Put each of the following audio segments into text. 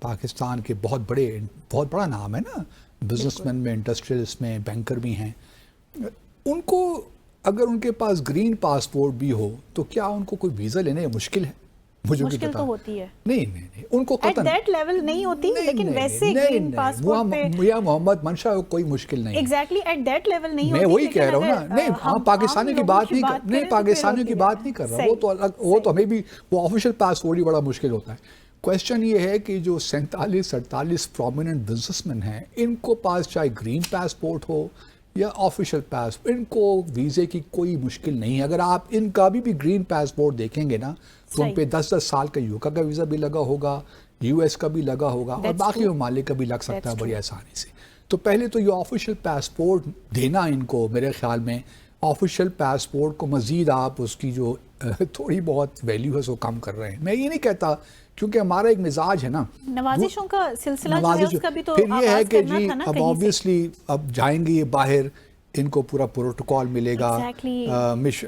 پاکستان کے بہت بڑا نام ہے نا، بزنس مین میں، انڈسٹریلسٹ میں، بینکر بھی ہیں. ان کو اگر ان کے پاس گرین پاسپورٹ بھی ہو تو کیا ان کو کوئی ویزا لینے مشکل ہے؟ مشکل تو ہوتی ہے. نہیں ان کو قطعاً ایٹ دیٹ لیول نہیں ہوتی، لیکن ویسے گرین پاسپورٹ پہ یا محمد منشا کو کوئی مشکل نہیں. ایگزیکٹلی ایٹ دیٹ لیول نہیں ہوتی. میں وہی کہہ رہا ہوں نا. نہیں ہم پاکستانیوں کی بات نہیں کر رہا. وہ تو ہمیں بھی وہ آفیشیل پاسپورٹ ہی بڑا مشکل ہوتا ہے. کوشچن یہ ہے کہ جو 47-48 پرومیننٹ بزنس مین ہیں، ان کو پاس چاہے گرین پاسپورٹ ہو یا آفیشیل پاسپورٹ، ان کو ویزے کی کوئی مشکل نہیں ہے. اگر آپ ان کا بھی گرین پاسپورٹ دیکھیں گے نا تو ان پہ 10 سال کا یوکا کا ویزا بھی لگا ہوگا، یو ایس کا بھی لگا ہوگا، اور باقی ممالک کا بھی لگ سکتا ہے بڑی آسانی سے. تو پہلے تو یہ آفیشیل پاسپورٹ دینا ان کو، میرے خیال میں آفیشیل پاسپورٹ کو مزید آپ اس کی جو تھوڑی بہت ویلیو ہے وہ کم کر رہے ہیں. میں یہ نہیں کہتا، کیونکہ ہمارا ایک مزاج ہے نا، نوازشوں کا سلسلہ جو ہے اس کا بھی تو پھر یہ ہے کہ جی اب آبویسلی اب جائیں گے یہ باہر، ان کو پورا پروٹوکول ملے گا.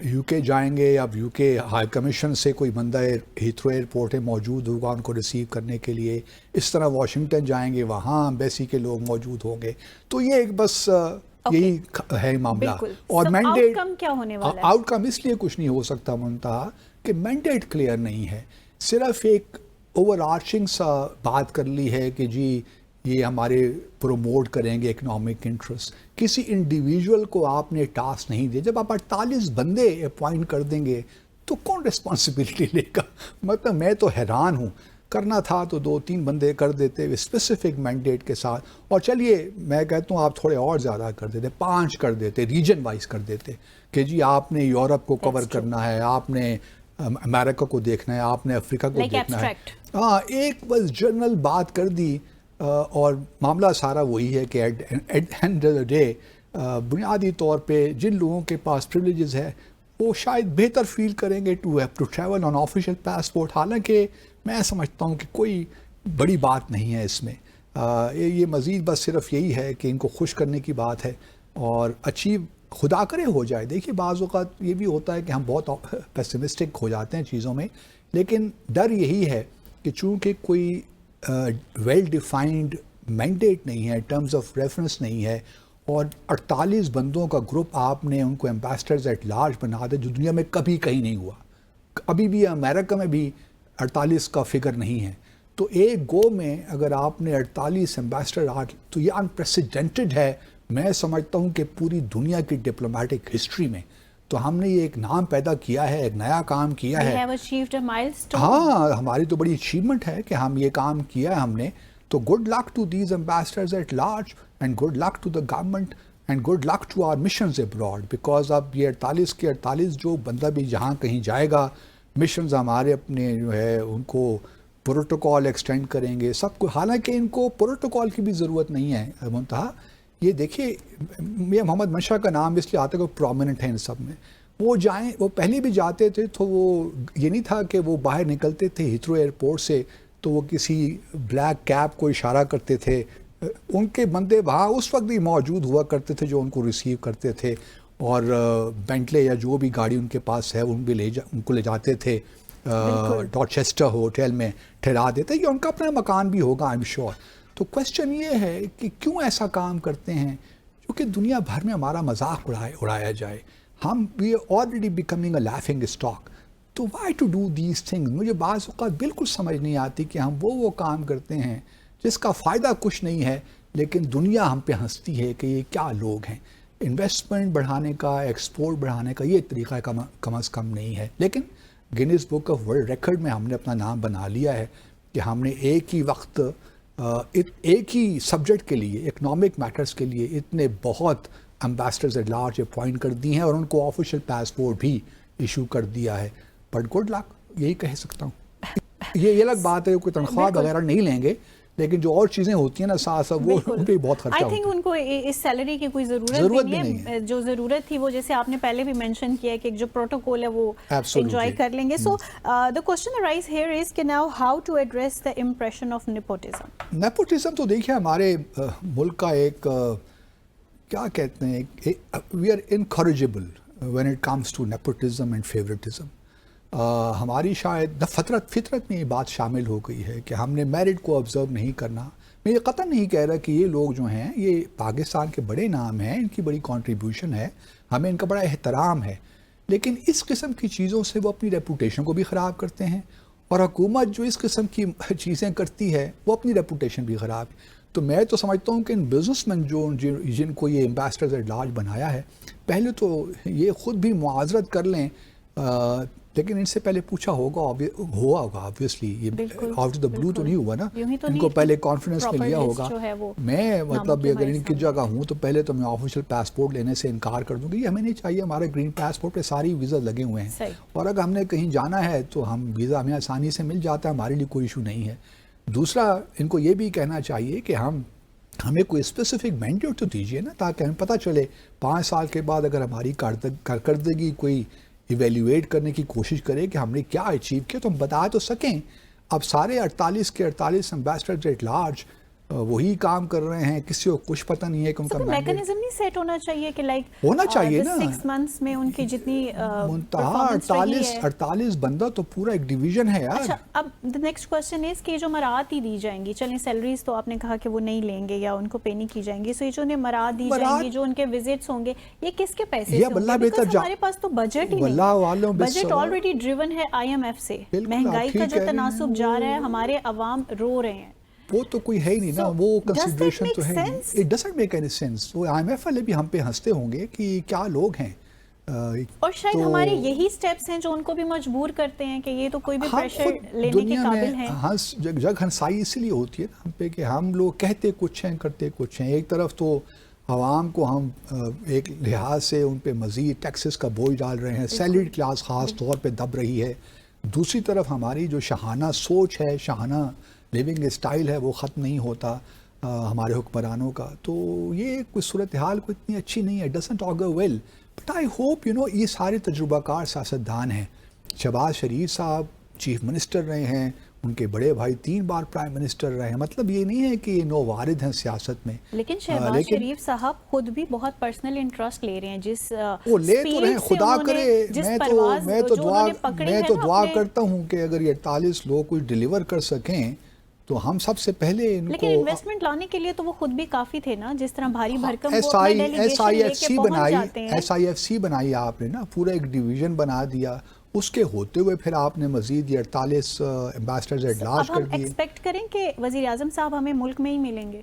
یو کے جائیں گے، اب یو کے ہائی کمیشن سے کوئی بندہ ہیتھرو ایئرپورٹ میں موجود ہوگا ان کو ریسیو کرنے کے لیے. اس طرح واشنگٹن جائیں گے، وہاں ایمبیسی کے لوگ موجود ہوں گے. تو یہ ایک بس یہی ہے معاملہ. اور مینڈیٹ آؤٹ کم اس لیے کچھ نہیں ہو سکتا منتہا کہ مینڈیٹ کلیئر نہیں ہے. صرف ایک اوور آرچنگ سا بات کر لی ہے کہ جی یہ ہمارے پروموٹ کریں گے اکنامک انٹرسٹ. کسی انڈیویجول کو آپ نے ٹاسک نہیں دیا. جب آپ 48 بندے اپوائنٹ کر دیں گے تو کون ریسپانسبلٹی لے گا؟ مطلب میں تو حیران ہوں. کرنا تھا تو 2-3 بندے کر دیتے اسپیسیفک مینڈیٹ کے ساتھ. اور چلیے میں کہتا ہوں آپ تھوڑے اور زیادہ کر دیتے، 5 کر دیتے، ریجن وائز کر دیتے کہ جی آپ نے یورپ کو کور کرنا ہے، آپ نے امریکہ کو دیکھنا ہے، آپ نے افریقہ کو دیکھنا ہے. ہاں ایک بس جنرل بات کر دی اور معاملہ سارا وہی ہے کہ at end of the day بنیادی طور پہ جن لوگوں کے پاس پریولیجز ہے وہ شاید بہتر فیل کریں گے to travel on official passport. حالانکہ میں سمجھتا ہوں کہ کوئی بڑی بات نہیں ہے اس میں. یہ مزید بس صرف یہی ہے کہ ان کو خوش کرنے کی بات ہے اور اچیو خدا کرے ہو جائے. دیکھیے بعض اوقات یہ بھی ہوتا ہے کہ ہم بہت پیسمسٹک ہو جاتے ہیں چیزوں میں، لیکن ڈر یہی ہے کہ چونکہ کوئی ویل ڈیفائنڈ مینڈیٹ نہیں ہے، ٹرمز آف ریفرنس نہیں ہے، اور 48 بندوں کا گروپ آپ نے ان کو ایمبیسڈرز ایٹ لارج بنا دے، جو دنیا میں کبھی کہیں نہیں ہوا. ابھی بھی امریکہ میں بھی 48 کا فگر نہیں ہے. تو ایک گو میں اگر آپ نے 48 ایمبیسڈر تو یہ انپریسیڈنٹڈ ہے. میں سمجھتا ہوں کہ پوری دنیا کی ڈپلومیٹک ہسٹری میں تو ہم نے یہ ایک نام پیدا کیا ہے، ایک نیا کام کیا ہے. ہاں ہماری تو بڑی اچیومنٹ ہے کہ ہم یہ کام کیا ہے ہم نے. تو good luck to these ambassadors at large and good luck to the government and good luck to our missions abroad. Because اب یہ 48 کے 48 جو بندہ بھی جہاں کہیں جائے گا، مشنز ہمارے اپنے جو ہے ان کو پروٹوکول ایکسٹینڈ کریں گے سب کو. حالانکہ ان کو پروٹوکول کی بھی ضرورت نہیں ہے منتہا. یہ دیکھیے یہ محمد منشا کا نام اس لیے آتا ہے کہ وہ پرومیننٹ ہیں ان سب میں. وہ جائیں، وہ پہلے بھی جاتے تھے تو وہ یہ نہیں تھا کہ وہ باہر نکلتے تھے ہیتھرو ایئرپورٹ سے تو وہ کسی بلیک کیپ کو اشارہ کرتے تھے. ان کے بندے وہاں اس وقت بھی موجود ہوا کرتے تھے جو ان کو ریسیو کرتے تھے، اور بینٹلے یا جو بھی گاڑی ان کے پاس ہے ان کو لے جاتے تھے ڈارچسٹر ہوٹل میں ٹھہرا دیتے. یہ ان کا اپنا مکان بھی ہوگا آئی ایم شیور. تو کوشچن یہ ہے کہ کیوں ایسا کام کرتے ہیں جو کہ دنیا بھر میں ہمارا مذاق اڑایا جائے. ہم we are already becoming a laughing stock. تو why to do these things. مجھے بعض اوقات بالکل سمجھ نہیں آتی کہ ہم وہ کام کرتے ہیں جس کا فائدہ کچھ نہیں ہے، لیکن دنیا ہم پہ ہنستی ہے کہ یہ کیا لوگ ہیں. انویسٹمنٹ بڑھانے کا، ایکسپورٹ بڑھانے کا یہ طریقہ کم از کم نہیں ہے. لیکن Guinness book of world record میں ہم نے اپنا نام بنا لیا ہے کہ ہم نے ایک ہی وقت ایک ہی سبجیکٹ کے لیے، اکنامک میٹرز کے لیے اتنے بہت امبیسڈرز ایٹ لارج اپوائنٹ کر دی ہیں اور ان کو آفیشیل پاسپورٹ بھی ایشو کر دیا ہے. بٹ گڈ لک یہی کہہ سکتا ہوں. یہ الگ بات ہے، کوئی تنخواہ وغیرہ نہیں لیں گے، لیکن جو اور چیزیں ہوتی ہیں نا ساتھ ساتھ وہ ان پہ بہت خرچہ ہوتا ہے. آئی تھنک ان کو اس سیلری کی کوئی ضرورت نہیں ہے. جو ضرورت تھی وہ جیسے آپ نے پہلے بھی مینشن کیا ہے کہ جو پروٹوکول ہے وہ انجوائے کر لیں گے. سو the question arise here is کہ now how to address the impression of nepotism. Nepotism تو دیکھیے ہمارے ملک کا ایک کیا کہتے ہیں، we are incorrigible when it comes to nepotism and favoritism. ہماری شاید فطرت میں یہ بات شامل ہو گئی ہے کہ ہم نے میرٹ کو آبزرو نہیں کرنا. میں یہ قطعاً نہیں کہہ رہا کہ یہ لوگ جو ہیں یہ پاکستان کے بڑے نام ہیں, ان کی بڑی کنٹریبیوشن ہے, ہمیں ان کا بڑا احترام ہے, لیکن اس قسم کی چیزوں سے وہ اپنی ریپوٹیشن کو بھی خراب کرتے ہیں, اور حکومت جو اس قسم کی چیزیں کرتی ہے وہ اپنی ریپوٹیشن بھی خراب. تو میں تو سمجھتا ہوں کہ ان بزنس مین جن کو یہ ایمبیسڈرز ایٹ لارج بنایا ہے, پہلے تو یہ خود بھی معاذرت کر لیں, لیکن ان سے پہلے پوچھا ہوگا آبویسلی, یہ آؤٹ آف دا بلو تو نہیں ہوا نا, ان کو پہلے کانفیڈنس میں لیا ہوگا. میں مطلب اگر ان کی جگہ ہوں تو پہلے تو میں آفیشیل پاسپورٹ لینے سے انکار کر دوں گی, یہ ہمیں نہیں چاہیے, ہمارے گرین پاسپورٹ پہ ساری ویزا لگے ہوئے ہیں, اور اگر ہم نے کہیں جانا ہے تو ہم ویزا ہمیں آسانی سے مل جاتا ہے, ہمارے لیے کوئی ایشو نہیں ہے. دوسرا, ان کو یہ بھی کہنا چاہیے کہ ہمیں کوئی اسپیسیفک مینڈیٹ تو دیجیے نا, تاکہ ہمیں پتہ چلے 5 سال کے بعد اگر ہماری کارکردگی کوئی ایویلیویٹ کرنے کی کوشش کرے کہ ہم نے کیا اچیو کیا, تو ہم بتا تو سکیں. اب سارے 48 کے 48 ایمبیسڈرز ایٹ لارج وہی کام کر رہے ہیں, کسی کو کچھ پتہ نہیں ہے کہ ان کا میکانزم نہیں سیٹ ہونا چاہیے کہ لائک ہونا چاہیے نا 6 منتھس میں ان کی جتنی منتہا 48 بندہ تو پورا ایک ڈویژن ہے یار. اچھا, اب نیکسٹ کوسچن از کہ جو مراعات ہی دی جائیں گی, چلیں سیلریز تو آپ نے کہا کہ وہ نہیں لیں گے یا ان کو پے نہیں کی جائیں گی, سو یہ جو انہیں مراعات دی جائیں گی, جو ان کے وزٹس ہوں گے, یہ کس کے پیسے سے ہوں گے؟ بیکاز ہمارے پاس تو بجٹ ہی نہیں, بجٹ آلریڈی ڈریون ہے IMF سے, مہنگائی کا جو تناسب جا رہا ہے, ہمارے عوام رو رہے ہیں, وہ تو کوئی ہے ہی نہیں نا, وہ کنسیڈریشن تو ہے نہیں. It doesn't make any sense. وہ IMF والے بھی ہم پہ ہنستے ہوں گے کہ کیا لوگ ہیں, اور شاید ہمارے یہی سٹیپس ہیں جو ان کو بھی مجبور کرتے ہیں کہ یہ تو کوئی بھی پریشر لینے کے قابل ہیں. جگ ہنسائی اسی لیے ہوتی ہے نا ہم پہ کہ ہم لوگ کہتے کچھ ہیں کرتے کچھ ہیں. ایک طرف تو عوام کو ہم ایک لحاظ سے ان پہ مزید ٹیکسز کا بوجھ ڈال رہے ہیں, سیلریڈ کلاس خاص طور پہ دب رہی ہے. دوسری طرف ہماری جو شاہانہ سوچ ہے, شاہانہ لیونگ اسٹائل ہے, وہ ختم نہیں ہوتا ہمارے حکمرانوں کا. تو یہ کوئی صورتحال کو اتنی اچھی نہیں ہے, doesn't augur well. But I hope یہ سارے تجربہ کار سیاستدان ہیں. شہباز شریف صاحب چیف منسٹر رہے ہیں, ان کے بڑے بھائی 3 بار پرائم منسٹر رہے ہیں. مطلب یہ نہیں ہے کہ یہ نووارد ہیں سیاست میں, لیکن شہباز شریف صحاب خود بھی بہت پرسنل انٹرسٹ لے رہے ہیں. جس وہ لے تو رہے ہیں, خدا کرے, میں تو دعا کرتا ہوں کہ اگر یہ 48 لوگ کچھ ڈیلیور کر سکیں تو ہم سب سے پہلے ان کو, لیکن انویسٹمنٹ لانے کے لیے تو وہ خود بھی کافی تھے نا, جس طرح بھاری بھرکم SIFC بنائی آپ نے نا, پورا ایک ڈویژن بنا دیا. اس کے ہوتے ہوئے پھر آپ نے مزید یہ 48 ایمبیسڈرز ایٹ لارج کر دیے. اب ہم ایکسپیکٹ کریں کہ وزیر اعظم صاحب ہمیں ملک میں ہی ملیں گے؟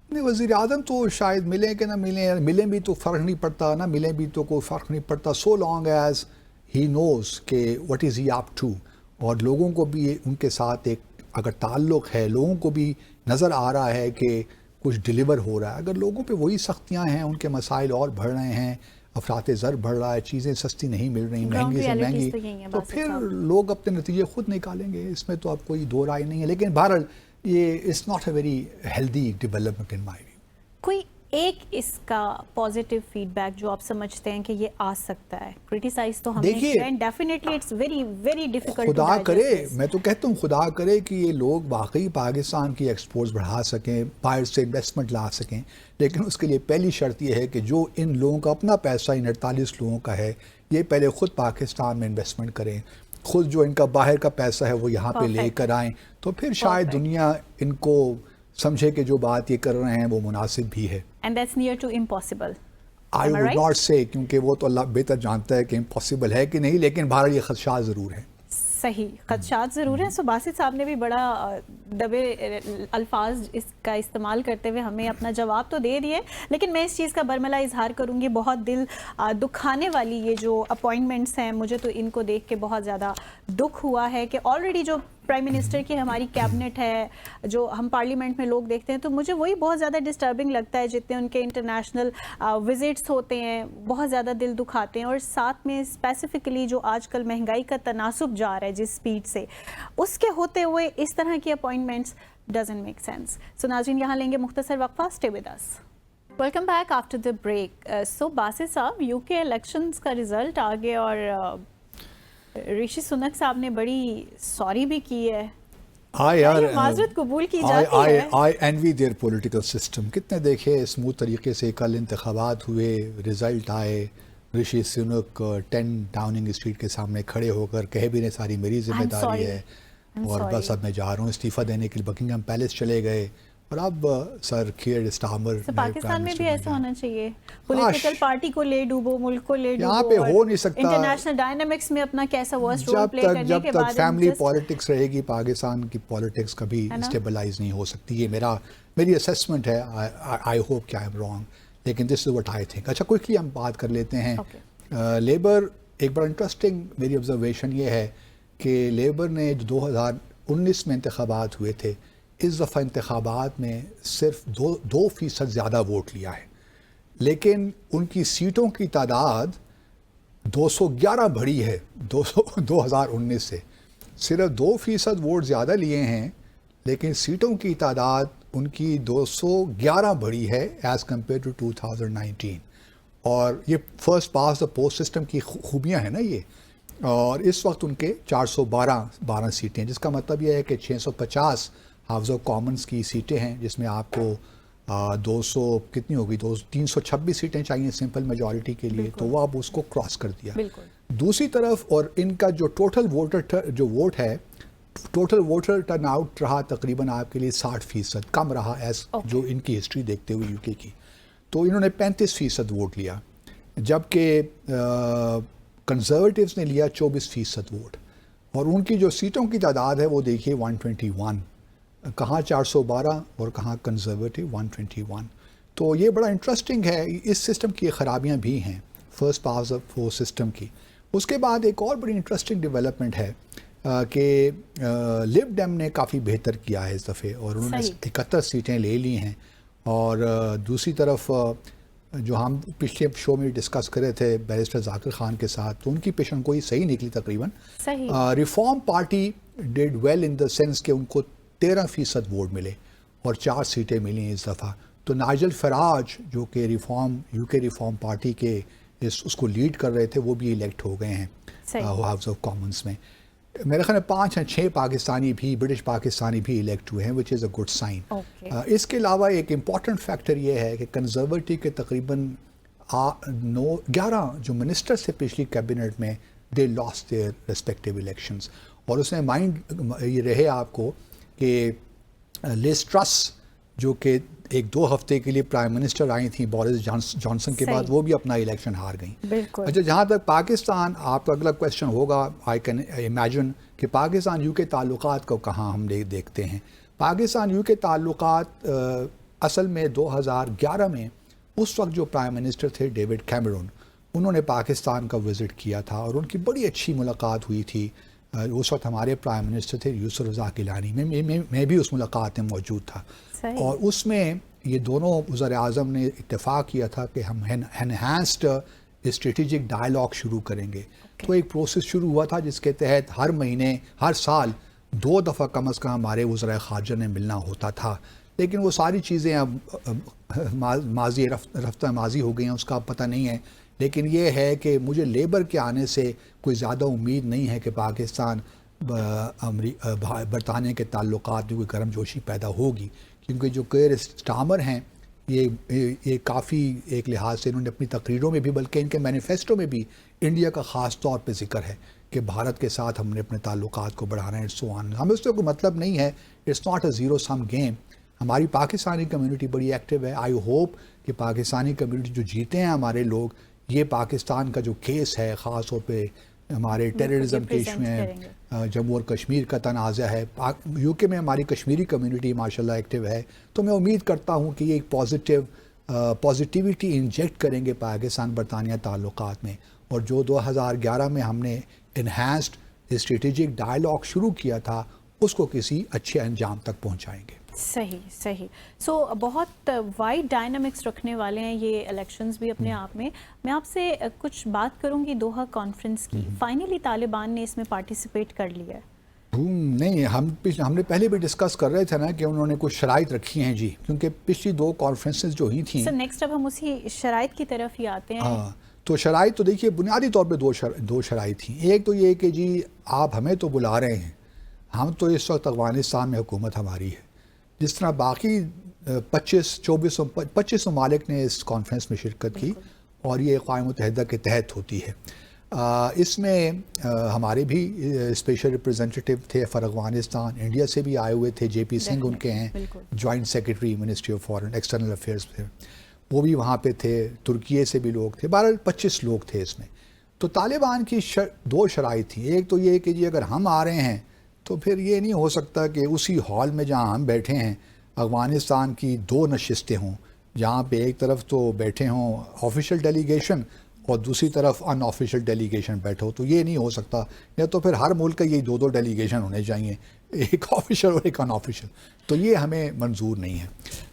نہیں, وزیر اعظم تو شاید ملیں کہ نہ ملیں بھی تو فرق نہیں پڑتا, نہ ملیں بھی تو کوئی فرق نہیں پڑتا, سو لانگ ایز ہی نوز کہ what is he up to. اور لوگوں کو بھی ان کے ساتھ ایک اگر تعلق ہے, لوگوں کو بھی نظر آ رہا ہے کہ کچھ ڈیلیور ہو رہا ہے. اگر لوگوں پہ وہی سختیاں ہیں, ان کے مسائل اور بڑھ رہے ہیں, افراط زر بڑھ رہا ہے, چیزیں سستی نہیں مل رہی, مہنگی سے مہنگی, تو پھر لوگ اپنے نتیجے خود نکالیں گے, اس میں تو اب کوئی دو رائے نہیں ہے. لیکن بہرحال یہ it's not a very healthy development in my view. کوئی ایک اس کا پازیٹیو فیڈ بیک جو آپ سمجھتے ہیں کہ یہ آ سکتا ہے؟ کرٹیسائز تو ہم نے کیا ہے, definitely it's very very difficult. خدا کرے, میں تو کہتا ہوں خدا کرے کہ یہ لوگ واقعی پاکستان کی ایکسپورٹس بڑھا سکیں, باہر سے انویسٹمنٹ لا سکیں, لیکن اس کے لیے پہلی شرط یہ ہے کہ جو ان لوگوں کا اپنا پیسہ ان 48 لوگوں کا ہے, یہ پہلے خود پاکستان میں انویسٹمنٹ کریں, خود جو ان کا باہر کا پیسہ ہے وہ یہاں پہ لے کر آئیں, تو پھر شاید دنیا ان کو سمجھے کہ جو بات یہ کر رہے ہیں وہ مناسب بھی ہے. And that's near to impossible. I would not say, کیونکہ وہ تو اللہ بہتر جانتا ہے کہ امپاسبل ہے کہ نہیں, لیکن بہرحال یہ خدشات ضرور ہیں. صحیح, خدشات ضرور ہیں. سو باسط صاحب نے بھی بڑا دبے الفاظ اس کا استعمال کرتے ہوئے ہمیں اپنا جواب تو دے دیے, لیکن میں اس چیز کا برملا اظہار کروں گی, بہت دل دکھانے والی یہ جو اپوائنٹمنٹس ہیں, مجھے تو ان کو دیکھ کے بہت زیادہ دکھ ہوا ہے کہ آلریڈی جو پرائم منسٹر کی ہماری کیبنٹ ہے, جو ہم پارلیمنٹ میں لوگ دیکھتے ہیں, تو مجھے وہی بہت زیادہ ڈسٹربنگ لگتا ہے جتنے ان کے انٹرنیشنل وزٹس ہوتے ہیں, بہت زیادہ دل دکھاتے ہیں. اور ساتھ میں اسپیسیفکلی جو آج کل مہنگائی کا تناسب جا رہا ہے جس سپیڈ سے, اس کے ہوتے ہوئے اس طرح کی appointments doesn't make sense. So ناظرین, یہاں لیں گے مختصر وقفہ, stay with us. Welcome back after the break. So Basit صاحب, یو کے الیکشنز کا رزلٹ آ گیا اور رشی سنک صاحب نے بڑی سوری بھی کی ہے, معذرت قبول کی جاتی ہے. I envy their political system. کتنے دیکھے اسموتھ طریقے سے کل انتخابات ہوئے, رزلٹ آئے, رشی سنک 10 ڈاؤننگ اسٹریٹ کے سامنے کھڑے ہو کر کہہ بھی نے ساری میری ذمہ داری ہے اور بس اب میں جا رہا ہوں استعفیٰ دینے کے لیے بکنگھم پیلس چلے گئے. اور اب سر کیئر اسٹارمر پاکستان میں بھی ایسا ہونا چاہیے, پولیٹیکل پارٹی کو لے ڈوبو, ملک کو لے ڈوبو, یہاں پہ ہو نہیں سکتا. انٹرنیشنل ڈائنامکس میں اپنا کیسا ورسٹ رول پلے کرنے کے بعد جب تک فیملی پالیٹکس رہے گی پاکستان کی پالیٹکس کبھی اسٹیبلائز نہیں ہو سکتی. یہ میری اسیسمنٹ ہے. آئی ہوپ کہ آئی ایم رانگ, لیکن دس از وٹ آئی تھنک. اچھا کوئکلی ہم بات کر لیتے ہیں. لیبر ایک بڑا انٹرسٹنگ میری آبزرویشن یہ ہے کہ لیبر نے جو 2019 میں انتخابات ہوئے تھے, اس دفعہ انتخابات میں صرف 2% زیادہ ووٹ لیا ہے, لیکن ان کی سیٹوں کی تعداد 211 بڑھی ہے 2019 سے. صرف 2% ووٹ زیادہ لیے ہیں, لیکن سیٹوں کی تعداد ان کی 211 بڑھی ہے ایز کمپیئر ٹو 2019. اور یہ first pass the post system کی خوبیاں ہیں نا یہ. اور اس وقت ان کے 412 سیٹیں, جس کا مطلب یہ ہے کہ 650 ہاؤس آف کامنس کی سیٹیں ہیں, جس میں آپ کو 200 کتنی ہوگی 326 سیٹیں چاہیے سمپل میجورٹی کے لیے, تو وہ اب اس کو کراس کر دیا. دوسری طرف اور ان کا جو ٹوٹل ووٹ ہے, ٹوٹل ووٹر ٹرن آؤٹ رہا تقریباً آپ کے لیے 60%, کم رہا ایز جو ان کی ہسٹری دیکھتے ہوئے یو کے کی. تو انہوں نے 35% ووٹ لیا, جبکہ کنزرویٹیوز نے لیا 24% ووٹ. اور ان کی جو سیٹوں کی تعداد ہے وہ دیکھیے 121, کہاں 412 اور کہاں کنزرویٹیو 121. تو یہ بڑا انٹرسٹنگ ہے. اس سسٹم کی خرابیاں بھی ہیں first pass of post system کی. اس کے بعد ایک اور بڑی انٹرسٹنگ ڈیولپمنٹ ہے کہ لب ڈیم نے کافی بہتر کیا ہے اس دفعے, اور انہوں نے 71 سیٹیں لے لی ہیں. اور دوسری طرف جو ہم پچھلے شو میں ڈسکس کرے تھے بیرسٹر ذاکر خان کے ساتھ, تو ان کی پیشن گوئی صحیح نکلی تقریباً. Reform party did well in the sense کہ ان کو 13% ووٹ ملے اور 4 سیٹیں ملی اس دفعہ. تو نائجل فراج جو کہ یو کے ریفارم پارٹی کے اس کو لیڈ کر رہے تھے, وہ بھی الیکٹ ہو گئے ہیں ہاؤس آف کامنس میں. میرے خیال میں 5 یا 6 پاکستانی بھی, برٹش پاکستانی بھی الیکٹ ہوئے ہیں, وچ از اے گڈ سائن. اس کے علاوہ ایک امپورٹنٹ فیکٹر یہ ہے کہ کنزرویٹو کے تقریباً 11 جو منسٹر سے پچھلی کیبنٹ میں, دے لاسٹ دیئر ریسپیکٹیو الیکشنز. اور اس میں مائنڈ یہ رہے آپ کو کہ لیز ٹرس جو کہ 1-2 ہفتے کے لیے پرائم منسٹر آئی تھیں بورس جانسن کے بعد, وہ بھی اپنا الیکشن ہار گئیں. اچھا جہاں تک پاکستان, آپ کا اگلا کویشچن ہوگا آئی کین امیجن کہ پاکستان یو کے تعلقات کو کہاں ہم دیکھتے ہیں. پاکستان یو کے تعلقات اصل میں 2011 میں اس وقت جو پرائم منسٹر تھے ڈیوڈ کیمرون, انہوں نے پاکستان کا وزٹ کیا تھا اور ان کی بڑی اچھی ملاقات ہوئی تھی. اس وقت ہمارے پرائم منسٹر تھے یوسف رضا گیلانی, میں بھی اس ملاقات میں موجود تھا. اور اس میں یہ دونوں وزراء اعظم نے اتفاق کیا تھا کہ ہم انہینسڈ اسٹریٹجک ڈائلاگ شروع کریں گے. تو ایک پروسیس شروع ہوا تھا جس کے تحت ہر مہینے, ہر سال 2 دفعہ کم از کم ہمارے وزراء خارجہ نے ملنا ہوتا تھا. لیکن وہ ساری چیزیں اب رفتہ ماضی ہو گئی ہیں, اس کا پتہ نہیں ہے. لیکن یہ ہے کہ مجھے لیبر کے آنے سے کوئی زیادہ امید نہیں ہے کہ پاکستان برطانیہ کے تعلقات میں کوئی گرم جوشی پیدا ہوگی, کیونکہ جو کیئر اسٹارمر ہیں یہ کافی ایک لحاظ سے انہوں نے اپنی تقریروں میں بھی, بلکہ ان کے مینیفیسٹو میں بھی انڈیا کا خاص طور پہ ذکر ہے کہ بھارت کے ساتھ ہم نے اپنے تعلقات کو بڑھانا ہے. ہمیں اس سے کوئی مطلب نہیں ہے, it's not a zero sum game. ہماری پاکستانی کمیونٹی بڑی ایکٹیو ہے. آئی ہوپ کہ پاکستانی کمیونٹی جو جیتے ہیں ہمارے لوگ, یہ پاکستان کا جو کیس ہے خاص طور پہ ہمارے ٹیررزم کیس میں, جموں اور کشمیر کا تنازع ہے, یو کے میں ہماری کشمیری کمیونٹی ماشاءاللہ ایکٹیو ہے. تو میں امید کرتا ہوں کہ یہ ایک پازیٹیوٹی انجیکٹ کریں گے پاکستان برطانیہ تعلقات میں. اور جو 2011 میں ہم نے انہینسڈ اسٹریٹجک ڈائلاگ شروع کیا تھا, اس کو کسی اچھے انجام تک پہنچائیں گے. صحیح. سو بہت وائڈ ڈائنامکس رکھنے والے ہیں یہ الیکشنز بھی اپنے آپ میں. میں آپ سے کچھ بات کروں گی دوحہ کانفرنس کی. فائنلی طالبان نے اس میں پارٹیسپیٹ کر لیا ہے؟ نہیں, ہم نے پہلے بھی ڈسکس کر رہے تھے نا کہ انہوں نے کچھ شرائط رکھی ہیں جی, کیونکہ پچھلی 2 کانفرنسز جو ہی تھیں. سر نیکسٹ اب ہم اسی شرائط کی طرف ہی آتے ہیں. ہاں, تو شرائط تو دیکھیے بنیادی طور پہ 2 شرائط تھیں. ایک تو یہ کہ جی آپ ہمیں تو بلا رہے ہیں, ہم تو اس وقت افغانستان میں حکومت ہماری ہے. جس طرح باقی 25 ممالک نے اس کانفرنس میں شرکت کی, اور یہ اقوام متحدہ کے تحت ہوتی ہے. اس میں ہمارے بھی اسپیشل ریپرزینٹیٹیو تھے فار افغانستان, انڈیا سے بھی آئے ہوئے تھے, جے پی سنگھ ان کے ہیں, joint secretary ministry of foreign external affairs تھے, وہ بھی وہاں پہ تھے, ترکیے سے بھی لوگ تھے, 25 لوگ تھے اس میں. تو طالبان کی 2 شرائط تھیں. ایک تو یہ کہ جی اگر ہم آ رہے ہیں تو پھر یہ نہیں ہو سکتا کہ اسی ہال میں جہاں ہم بیٹھے ہیں افغانستان کی 2 نشستیں ہوں, جہاں پہ ایک طرف تو بیٹھے ہوں آفیشیل ڈیلیگیشن اور دوسری طرف ان آفیشیل ڈیلیگیشن بیٹھو. تو یہ نہیں ہو سکتا, یا تو پھر ہر ملک کا یہ 2 ڈیلیگیشن ہونے چاہیے, ایک آفیشیل اور ایک ان آفیشیل. تو یہ ہمیں منظور نہیں ہے.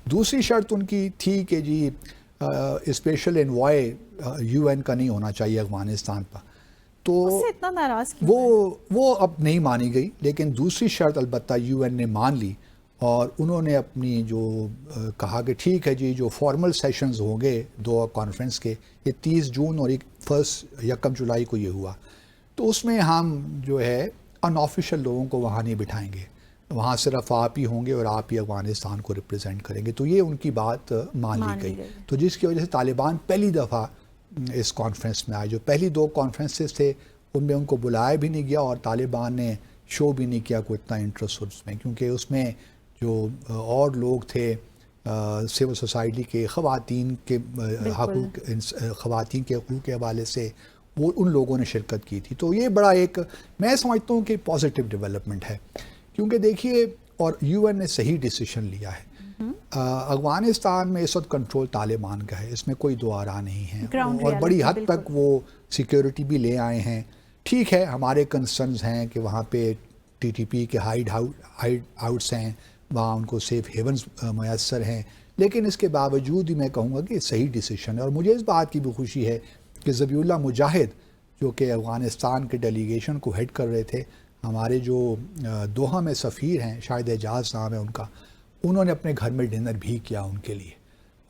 دوسری شرط ان کی تھی کہ جی اسپیشل انوائے UN کا نہیں ہونا چاہیے افغانستان پر. تو اتنا ناراض وہ اب نہیں مانی گئی, لیکن دوسری شرط البتہ UN نے مان لی, اور انہوں نے اپنی جو کہا کہ ٹھیک ہے جی جو فارمل سیشنز ہوں گے 2 کانفرنس کے, یہ 30 جون اور 1 جولائی کو یہ ہوا, تو اس میں ہم جو ہے ان آفیشیل لوگوں کو وہاں نہیں بٹھائیں گے, وہاں صرف آپ ہی ہوں گے اور آپ ہی افغانستان کو ریپرزینٹ کریں گے. تو یہ ان کی بات مان لی گئی. تو جس کی وجہ سے طالبان پہلی دفعہ اس کانفرنس میں آئے. جو پہلی 2 کانفرنسز تھے ان میں ان کو بلایا بھی نہیں گیا, اور طالبان نے شو بھی نہیں کیا کوئی اتنا انٹرسٹ اس میں, کیونکہ اس میں جو اور لوگ تھے سول سوسائٹی کے, خواتین کے حقوق کے حوالے سے, وہ ان لوگوں نے شرکت کی تھی. تو یہ بڑا ایک میں سمجھتا ہوں کہ پازیٹیو ڈیولپمنٹ ہے, کیونکہ دیکھیے اور UN نے صحیح ڈیسیشن لیا ہے. افغانستان میں اس وقت کنٹرول طالبان کا ہے, اس میں کوئی دو آرا نہیں ہے, اور بڑی حد تک وہ سیکیورٹی بھی لے آئے ہیں. ٹھیک ہے ہمارے کنسرنز ہیں کہ وہاں پہ TTP کے ہائیڈ آؤٹس ہیں, وہاں ان کو سیف ہیونز میسر ہیں, لیکن اس کے باوجود ہی میں کہوں گا کہ صحیح ڈیسیشن ہے. اور مجھے اس بات کی بھی خوشی ہے کہ ذبیح اللہ مجاہد جو کہ افغانستان کے ڈیلیگیشن کو ہیڈ کر رہے تھے, ہمارے جو دوحہ میں سفیر ہیں, شاید اعجاز نام ہے ان کا, انہوں نے اپنے گھر میں ڈنر بھی کیا ان کے لیے.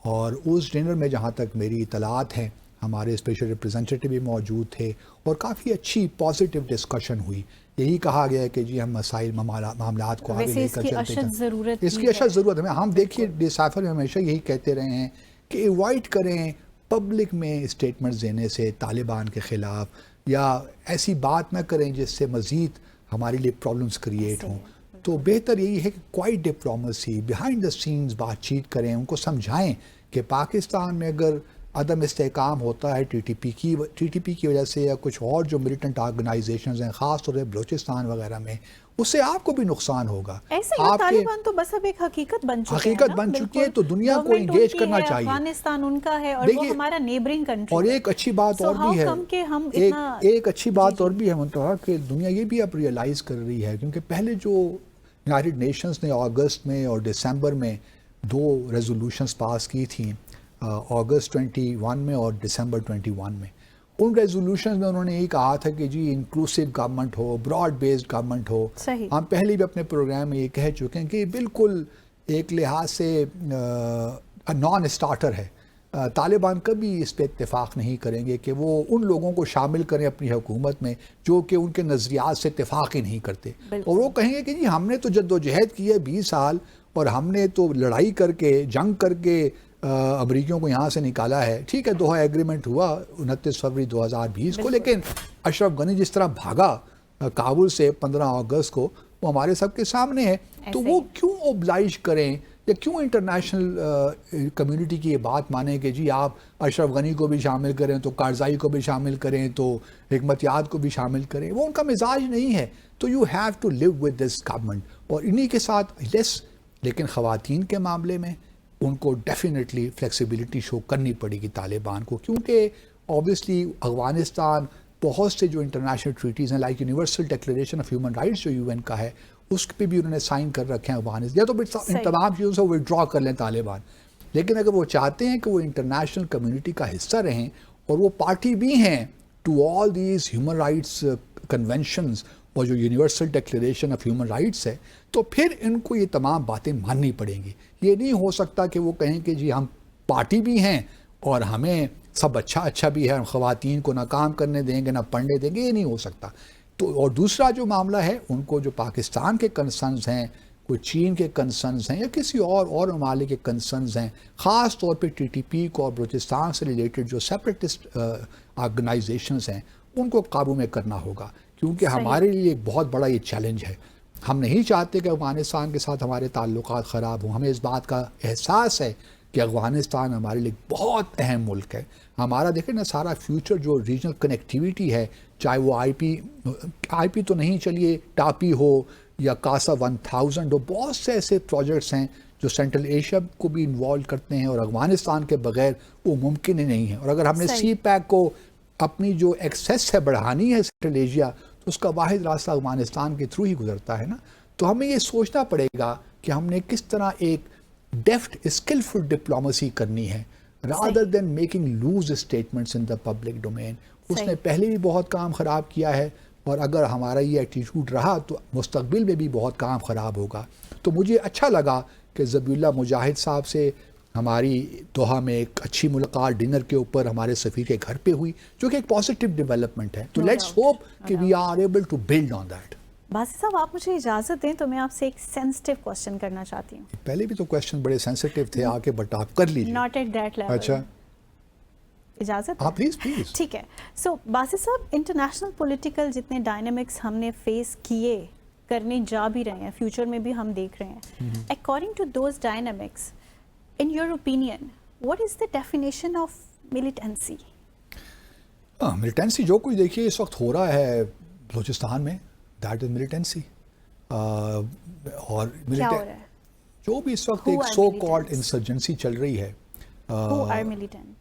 اور اس ڈنر میں جہاں تک میری اطلاعات ہیں ہمارے اسپیشل ریپرزینٹیٹیو بھی موجود تھے, اور کافی اچھی پازیٹیو ڈسکشن ہوئی. یہی کہا گیا ہے کہ جی ہم مسائل معاملات کو آگے لے کر چلتے ہیں, اس کی اشد ضرورت ہے. ہم دیکھیے ڈیسائفر میں ہمیشہ یہی کہتے رہے ہیں کہ ایوائڈ کریں پبلک میں اسٹیٹمنٹس دینے سے طالبان کے خلاف, یا ایسی بات نہ کریں جس سے مزید ہمارے لیے پرابلمس کریٹ ہوں. تو بہتر یہی ہے کہ quiet diplomacy behind the scenes بات چیت کریں, ان کو سمجھائیں کہ پاکستان میں اگر عدم استحکام ہوتا ہے ٹی ٹی پی کی وجہ سے, یا کچھ اور جو ملیٹنٹ آرگنائزیشنز ہیں خاص طور سے بلوچستان وغیرہ میں, اس سے آپ کو بھی نقصان ہوگا. طالبان تو بس اب ایک حقیقت بن چکی ہے, تو دنیا کو انگیج کرنا چاہیے. افغانستان ان کا ہے اور وہ ہمارا نیبرنگ کنٹری. اور ایک اچھی بات اور بھی ہے, ایک اچھی بات اور بھی ہے منتہا, کہ دنیا یہ بھی اب ریئلائز کر رہی ہے, کیونکہ پہلے جو یونائٹڈ نیشنز نے اگست میں اور دسمبر میں 2 ریزولوشنز پاس کی تھیں, اگست 21 میں اور دسمبر 21 میں, ان ریزولوشنز میں انہوں نے یہی کہا تھا کہ جی انکلوسیو گورنمنٹ ہو, براڈ بیسڈ گورنمنٹ ہو. ہم پہلے بھی اپنے پروگرام میں یہ کہہ چکے ہیں کہ بالکل ایک لحاظ سے نان اسٹارٹر ہے. طالبان کبھی اس پہ اتفاق نہیں کریں گے کہ وہ ان لوگوں کو شامل کریں اپنی حکومت میں جو کہ ان کے نظریات سے اتفاق ہی نہیں کرتے, اور وہ کہیں گے کہ جی ہم نے تو جد و جہد کی ہے 20 سال, اور ہم نے تو لڑائی کر کے جنگ کر کے امریکیوں کو یہاں سے نکالا ہے. ٹھیک ہے دوحہ ایگریمنٹ ہوا 29 فروری 2020 کو, لیکن اشرف غنی جس طرح بھاگا کابل سے 15 اگست کو, وہ ہمارے سب کے سامنے ہے. تو وہ کیوں اوبلائج کریں, یا کیوں انٹرنیشنل کمیونٹی کی یہ بات مانیں کہ جی آپ اشرف غنی کو بھی شامل کریں, تو کارزائی کو بھی شامل کریں, تو حکمت یاد کو بھی شامل کریں. وہ ان کا مزاج نہیں ہے. تو you have to live with this government, اور انہی کے ساتھ یس. لیکن خواتین کے معاملے میں ان کو ڈیفینیٹلی فلیکسیبلٹی شو کرنی پڑے گی طالبان کو, کیونکہ اوبیسلی افغانستان بہت سے جو انٹرنیشنل ٹریٹیز ہیں, like universal declaration of human rights جو UN کا ہے, اس پہ بھی انہوں نے سائن کر رکھے ہیں افغانستان, یا تو ان تمام چیزوں سے ودرا کر لیں طالبان. لیکن اگر وہ چاہتے ہیں کہ وہ انٹرنیشنل کمیونٹی کا حصہ رہیں, اور وہ پارٹی بھی ہیں to all these human rights conventions اور جو universal declaration of human rights ہے, تو پھر ان کو یہ تمام باتیں ماننی پڑیں گی. یہ نہیں ہو سکتا کہ وہ کہیں کہ جی ہم پارٹی بھی ہیں اور ہمیں سب اچھا بھی ہے, ہم خواتین کو نہ کام کرنے دیں گے نہ پڑھنے دیں گے, یہ نہیں ہو سکتا. تو اور دوسرا جو معاملہ ہے, ان کو جو پاکستان کے کنسرنز ہیں کوئی چین کے کنسرنز ہیں یا کسی اور ممالک کے کنسرنز ہیں، خاص طور پہ ٹی ٹی پی کو اور بلوچستان سے ریلیٹڈ جو سیپریٹسٹ آرگنائزیشنز ہیں ان کو قابو میں کرنا ہوگا، کیونکہ ہمارے لیے ایک بہت بڑا یہ چیلنج ہے. ہم نہیں چاہتے کہ افغانستان کے ساتھ ہمارے تعلقات خراب ہوں. ہمیں اس بات کا احساس ہے کہ افغانستان ہمارے لیے بہت اہم ملک ہے. ہمارا دیکھیں نا سارا فیوچر جو ریجنل کنیکٹیویٹی ہے، چاہے وہ آئی پی تو نہیں، چلیے ٹاپی ہو یا کاسا 1000 ہو، بہت سے ایسے پروجیکٹس ہیں جو سینٹرل ایشیا کو بھی انوالو کرتے ہیں اور افغانستان کے بغیر وہ ممکن ہی نہیں ہے. اور اگر ہم نے سی پیک کو اپنی جو ایکسیس ہے بڑھانی ہے سینٹرل ایشیا، تو اس کا واحد راستہ افغانستان کے تھرو ہی گزرتا ہے نا. تو ہمیں یہ سوچنا پڑے گا کہ ہم نے کس طرح ایک ڈیفٹ اسکلفل ڈپلومیسی کرنی ہے rather than making loose statements in the public domain. اس نے پہلے بھی بہت کام خراب کیا ہے اور اگر ہمارا یہ ایٹیٹیوڈ رہا تو مستقبل میں بھی بہت کام خراب ہوگا. تو مجھے اچھا لگا کہ ذبیح اللہ مجاہد صاحب سے ہماری دوحہ میں ایک اچھی ملاقات ڈنر کے اوپر ہمارے سفیر کے گھر پہ ہوئی، جو کہ ایک پازیٹیو ڈیولپمنٹ ہے. تو لیٹس ہوپ کہ we are able to build on that. باسی صاحب آپ مجھے اجازت دیں تو میں آپ سے ایک سینسٹیو کوسچن کرنا چاہتی ہوں. پہلے بھی تو کوسچن بڑے سینسٹیو تھے آگے، بٹ آپ کر لیجیے. Not at that level. اچھا اجازت؟ ہاں پلیز پلیز. ٹھیک ہے. سو باسی صاحب، انٹرنیشنل پولیٹیکل جتنے ڈائنامکس ہم نے فیس کیے، کرنے جا بھی رہے ہیں، فیوچر میں بھی ہم دیکھ رہے ہیں، according to those dynamics, in your opinion what is the definition of militancy? Militancy جو کچھ دیکھیے اس وقت ہو رہا ہے بلوچستان میں، دیٹ از ملیٹنسی. اور کیا ہو رہا ہے؟ جو بھی اس وقت ایک سو کالڈ انسرجنسی چل رہی ہے. Who are militants?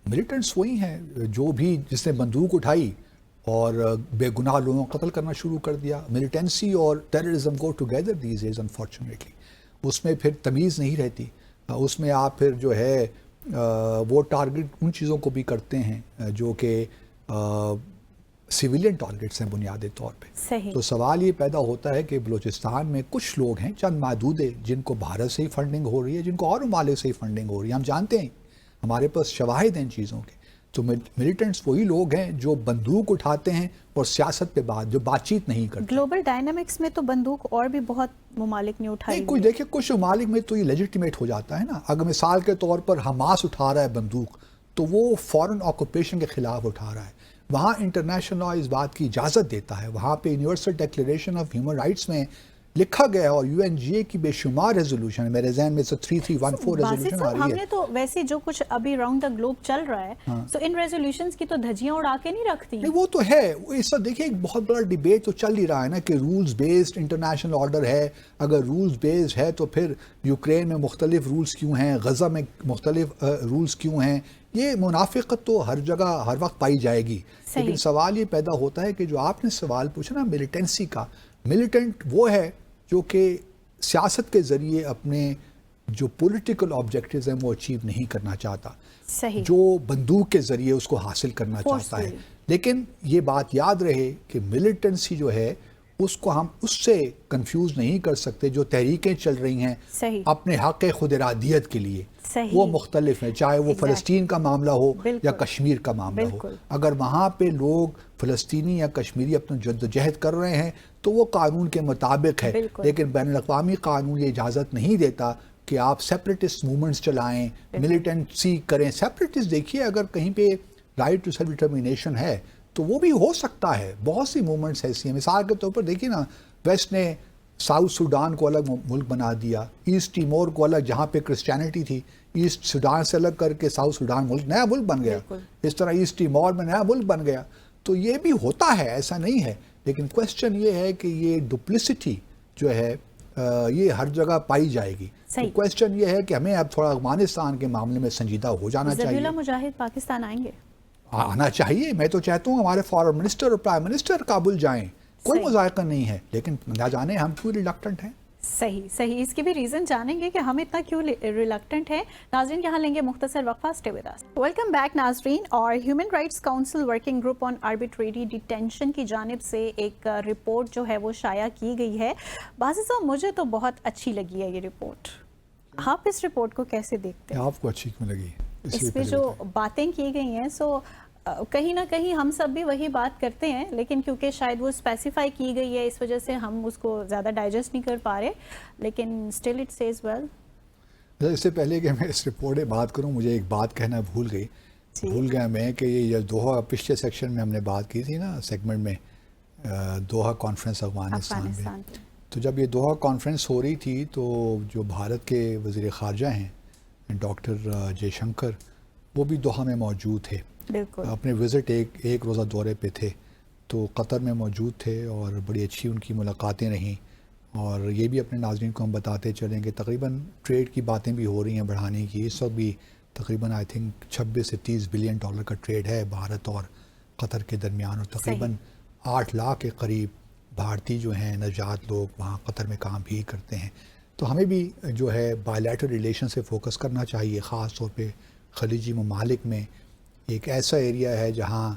ملیٹنٹس وہی ہیں جو بھی جس نے بندوق اٹھائی اور بے گناہ لوگوں کو قتل کرنا شروع کر دیا. ملیٹنسی اور terrorism go together these days unfortunately. اس میں پھر تمیز نہیں رہتی، اس میں آپ پھر جو ہے وہ ٹارگٹ ان چیزوں کو بھی کرتے ہیں جو کہ سویلین ٹارگٹس ہیں بنیادی طور پہ. صحیح. تو سوال یہ پیدا ہوتا ہے کہ بلوچستان میں کچھ لوگ ہیں، چند محدود ہیں، جن کو بھارت سے ہی فنڈنگ ہو رہی ہے، جن کو اور ممالک سے ہی فنڈنگ ہو رہی ہے. ہم جانتے ہیں، ہمارے پاس شواہد ہیں ان چیزوں کے. تو ملیٹنٹس وہی لوگ ہیں جو بندوق اٹھاتے ہیں اور سیاست پہ جو بات چیت نہیں کرتے. گلوبل ڈائنامکس میں تو بندوق اور بھی بہت ممالک نے اٹھائی. نہیں، کوئی دیکھیں کچھ ممالک میں تو یہ لیجیٹیمیٹ ہو جاتا ہے نا. اگر مثال کے طور پر حماس اٹھا رہا ہے بندوق، تو وہ فورن آکوپیشن کے خلاف اٹھا رہا ہے. وہاں انٹرنیشنل لا اس بات کی اجازت دیتا ہے. وہاں پہ universal declaration of human rights میں لکھا گیا ہے اور یو این جی اے کی بے شمار ریزولوشن، میرے ذہن میں 3314 ریزولوشن آ رہی ہے. ہم نے تو ویسے جو کچھ ابھی راؤنڈ دا گلوب چل رہا ہے، تو ان ریزولوشنز کی تو دھجیاں اڑا کے نہیں رکھتی. نہیں، وہ تو ہے. اس وقت دیکھیے ایک بہت بڑا ڈیبیٹ تو چل ہی رہا ہے نا کہ رولز بیسڈ انٹرنیشنل آرڈر ہے. اگر رولز بیسڈ ہے تو پھر یوکرین میں مختلف رولز کیوں ہیں، غزہ میں مختلف رولز کیوں ہیں؟ یہ منافقت تو ہر جگہ ہر وقت پائی جائے گی. لیکن سوال یہ پیدا ہوتا ہے کہ جو آپ نے سوال پوچھا نا ملیٹنسی کا، ملیٹنٹ وہ ہے جو کہ سیاست کے ذریعے اپنے جو پولیٹیکل آبجیکٹیوز ہیں وہ اچیو نہیں کرنا چاہتا. صحیح. جو بندوق کے ذریعے اس کو حاصل کرنا چاہتا ہے. لیکن یہ بات یاد رہے کہ ملیٹنسی جو ہے اس کو ہم اس سے کنفیوز نہیں کر سکتے جو تحریکیں چل رہی ہیں اپنے حق خود ارادیت کے لیے. وہ مختلف ہیں، چاہے وہ فلسطین کا معاملہ ہو یا کشمیر کا معاملہ ہو. اگر وہاں پہ لوگ فلسطینی یا کشمیری اپنا جدوجہد کر رہے ہیں تو وہ قانون کے مطابق ہے. لیکن بین الاقوامی قانون یہ اجازت نہیں دیتا کہ آپ سیپریٹسٹ موومنٹس چلائیں، ملیٹنسی کریں. سیپریٹسٹ دیکھیے اگر کہیں پہ رائٹ ٹو سیلف ڈٹرمینیشن ہے تو وہ بھی ہو سکتا ہے. بہت سی موومنٹس ایسی ہیں. مثال کے طور پر دیکھیے نا، ویسٹ نے ساؤتھ سوڈان کو الگ ملک بنا دیا، ایسٹ ٹیمور کو الگ جہاں پہ کرسچینٹی تھی، ایسٹ سوڈان سے الگ کر کے ساؤتھ سوڈان ملک نیا ملک بن گیا. اس طرح ایسٹ ٹیمور میں نیا ملک بن گیا. تو یہ بھی ہوتا ہے، ایسا نہیں ہے. لیکن کوشچن یہ ہے کہ یہ ڈپلسٹی جو ہے یہ ہر جگہ پائی جائے گی. کوشچن یہ ہے کہ ہمیں اب تھوڑا افغانستان کے معاملے میں سنجیدہ ہو جانا چاہیے. ذبیح اللہ مجاہد پاکستان آئیں گے؟ آنا چاہیے. میں تو چاہتا ہوں ہمارے فارن منسٹر اور پرائم منسٹر کابل جائیں، کوئی مذائقہ نہیں ہے. لیکن نہ جانے ہم کیوں ریلکٹنٹ ہیں. صحیح. اس کی بھی ریزن جانیں گے کہ ہم اتنا کیوں ریلکٹنٹ ہیں. ناظرین یہاں لیں گے مختصر وقفہ. Stay with us. Welcome back ناظرین. اور human rights council working group on arbitrary detention کی جانب سے ایک رپورٹ جو ہے وہ شائع کی گئی ہے. باسی صاحب مجھے تو بہت اچھی لگی ہے یہ رپورٹ. آپ اس رپورٹ کو کیسے دیکھتے ہیں؟ آپ کو اچھی کیوں لگی؟ اس پہ جو باتیں کی گئی ہیں، سو کہیں نہ کہیں ہم سب بھی وہی بات کرتے ہیں، لیکن کیونکہ شاید وہ اسپیسیفائی کی گئی ہے اس وجہ سے ہم اس کو زیادہ ڈائجسٹ نہیں کر پا رہے، لیکن اسٹل اٹ سیز ویل. اس سے پہلے کہ میں اس رپورٹ میں بات کروں، مجھے ایک بات کہنا بھول گیا میں کہ یہ دوحہ پچھلے سیکشن میں ہم نے بات کی تھی نا، سیگمنٹ میں دوحہ کانفرنس افغانستان میں. تو جب یہ دوحہ کانفرنس ہو رہی تھی تو جو بھارت کے وزیر خارجہ ہیں ڈاکٹر جے شنکر، وہ بھی دوحہ میں موجود تھے. اپنے وزٹ ایک روزہ دورے پہ تھے، تو قطر میں موجود تھے اور بڑی اچھی ان کی ملاقاتیں رہیں. اور یہ بھی اپنے ناظرین کو ہم بتاتے چلیں کہ تقریباً ٹریڈ کی باتیں بھی ہو رہی ہیں بڑھانے کی. اس وقت بھی تقریباً آئی تھنک 26 سے 30 بلین ڈالر کا ٹریڈ ہے بھارت اور قطر کے درمیان، اور تقریباً 8 لاکھ کے قریب بھارتی جو ہیں نژاد لوگ وہاں قطر میں کام بھی کرتے ہیں. تو ہمیں بھی جو ہے بائیلیٹرل ریلیشن سے فوکس کرنا چاہیے، خاص طور پہ خلیجی ممالک میں. ایک ایسا ایریا ہے جہاں